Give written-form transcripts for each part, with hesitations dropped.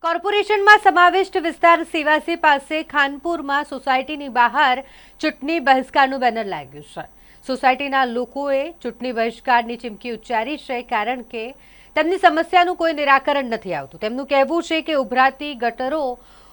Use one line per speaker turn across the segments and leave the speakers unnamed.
કોર્પોરેશનમાં સમાવિષ્ટ વિસ્તાર સેવાસી પાસે ખાનપુરમાં સોસાયટીની બહાર ચૂંટણી બહિષ્કારનું બેનર લાગ્યું છે। સોસાયટીના લોકોએ ચૂંટણી બહિષ્કારની ચીમકી ઉચ્ચારી છે, કારણ કે તેમની સમસ્યાનું કોઈ નિરાકરણ નથી આવતું। તેમનું કહેવું છે કે ઉભરાતી ગટરો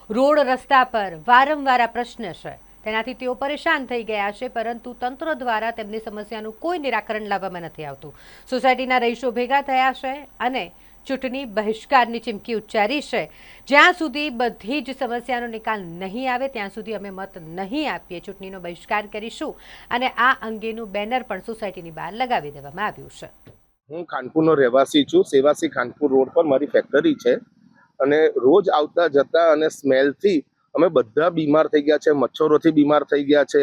રોડ રસ્તા પર વારંવાર આ પ્રશ્ન છે, તેનાથી તેઓ પરેશાન થઈ ગયા છે, પરંતુ તંત્ર દ્વારા તેમની સમસ્યાનું કોઈ નિરાકરણ લાવવામાં નથી આવતું। સોસાયટીના રહીશો ભેગા થયા છે અને ચૂંટણી બહિષ્કારની ચીમકી ઉચ્ચારી છે। જ્યાં સુધી બધી જ સમસ્યાનો નિકાલ નહીં આવે ત્યાં સુધી અમે મત નહીં આપીએ, ચૂંટણીનો બહિષ્કાર કરીશું અને આ અંગેનું બેનર પણ સોસાયટીની બહાર લગાવી દેવામાં આવ્યું છે।
હું ખાનપુરનો રહેવાસી છું। સેવાસી ખાનપુર રોડ પર મારી ફેક્ટરી છે અને રોજ આવતા જતા અને સ્મેલથી અમે બધા બીમાર થઈ ગયા છે, મચ્છરોથી બીમાર થઈ ગયા છે।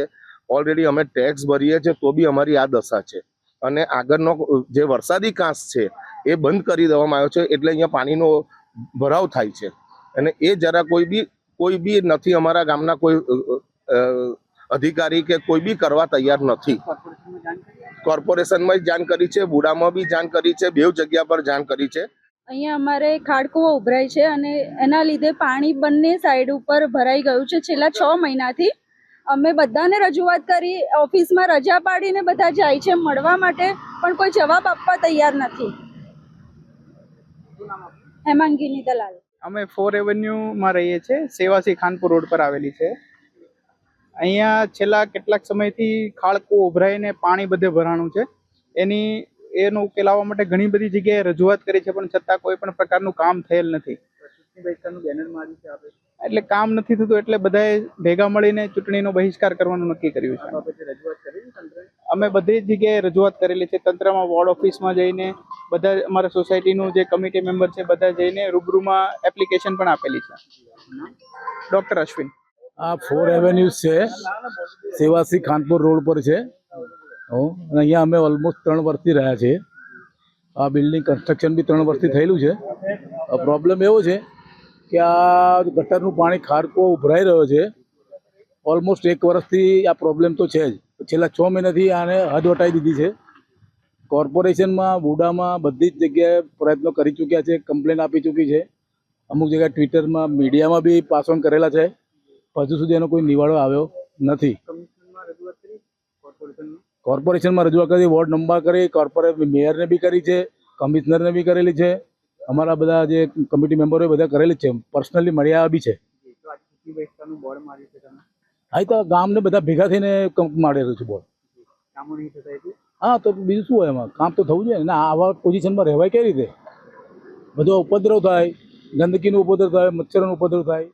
ઓલરેડી અમે ટેક્સ ભરીએ છીએ તો બી અમારી આ દશા છે અને આગળનો જે વરસાદી કાંસ છે એ બંધ કરી દેવામાં આવ્યો છે, એટલે અહીંયા પાણીનો ભરાવ થાય છે અને એ જરા કોઈ બી નથી, અમારા ગામના કોઈ અધિકારી કે કોઈ બી કરવા તૈયાર નથી। કોર્પોરેશનમાં જાણ કરી છે, બુડામાં બી જાણ કરી છે, બેવ જગ્યા પર જાણ કરી છે।
અહીંયા અમારે ખાડકુઓ ઉભરાય છે અને એના લીધે પાણી બંને સાઈડ ઉપર ભરાઈ ગયું છે। છેલ્લા 6 મહિનાથી અમે બધાને રજૂઆત કરી, ઓફિસમાં રજા પાડીને બધા જાય છે મળવા માટે, પણ કોઈ જવાબ આપવા તૈયાર નથી। હેમાંગીની દલાલ।
અમે 4 એવન્યુમાં રહીએ છીએ, સેવાસી ખાનપુર રોડ પર આવેલી છે। અહીંયા છેલ્લા કેટલાક સમયથી ખાડકું ઉભરાઈને પાણી બધે ભરાણું છે। એનો ઉકેલ લાવવા માટે ઘણી બધી જગ્યાએ રજૂઆત કરી છે, પણ છતાં કોઈ પણ પ્રકારનું કામ થયેલ નથી। એટલે કામ નથી થતું, એટલે બધાએ ભેગા મળીને ચૂંટણીનો બહિષ્કાર કરવાનું નક્કી કર્યું છે। અમે બધી જ જગ્યાએ રજૂઆત કરેલી છે, તંત્રમાં, વોર્ડ ઓફિસમાં જઈને, બધા અમારા સોસાયટીનું જે કમિટી મેમ્બર છે બધા જઈને રૂબરૂમાં એપ્લિકેશન પણ આપેલી છે। ડૉક્ટર અશ્વિન।
આ 4 એવેન્યુઝ છે, સેવાસી ખાનપુર રોડ પર છે અને અહીંયા અમે ઓલમોસ્ટ 3 વર્ષથી રહ્યા છીએ। આ બિલ્ડિંગ કન્સ્ટ્રક્શન બી 3 વર્ષથી થયેલું છે। પ્રોબ્લેમ એવો છે કે આ ગટરનું પાણી ખાડકો ઉભરાઈ રહ્યો છે। ઓલમોસ્ટ 1 વર્ષથી આ પ્રોબ્લેમ તો છે જ, છેલ્લા 6 મહિનાથી આને હદ વટાવી દીધી છે। કોર્પોરેશનમાં, બુડામાં બધી જ જગ્યાએ પ્રયત્નો કરી ચૂક્યા છે, કમ્પ્લેન આપી ચૂકી છે, અમુક જગ્યાએ ટ્વિટરમાં, મીડિયામાં બી પાસ ઓન કરેલા છે, હજુ સુધી એનો કોઈ નિવાડો આવ્યો નથી। કોર્પોરેશનમાં રજૂઆત કરી, વોર્ડ નંબર કરી, મેયરને બી કરી છે, કમિશનરને બી કરેલી છે, અમારા બધા જે કમિટી મેમ્બરોએ બધા કરેલી જ છે, પર્સનલી મળ્યા બી છે। હા, તો ગામને બધા ભેગા થઈને મારેલું છે બોર્ડ। હા, તો બીજું શું હોય, એમાં કામ તો થવું જોઈએ ને। આવા પોઝિશનમાં રહેવાય કઈ રીતે? બધો ઉપદ્રવ થાય, ગંદકીનો ઉપદ્રવ થાય, મચ્છરોનો ઉપદ્રવ થાય।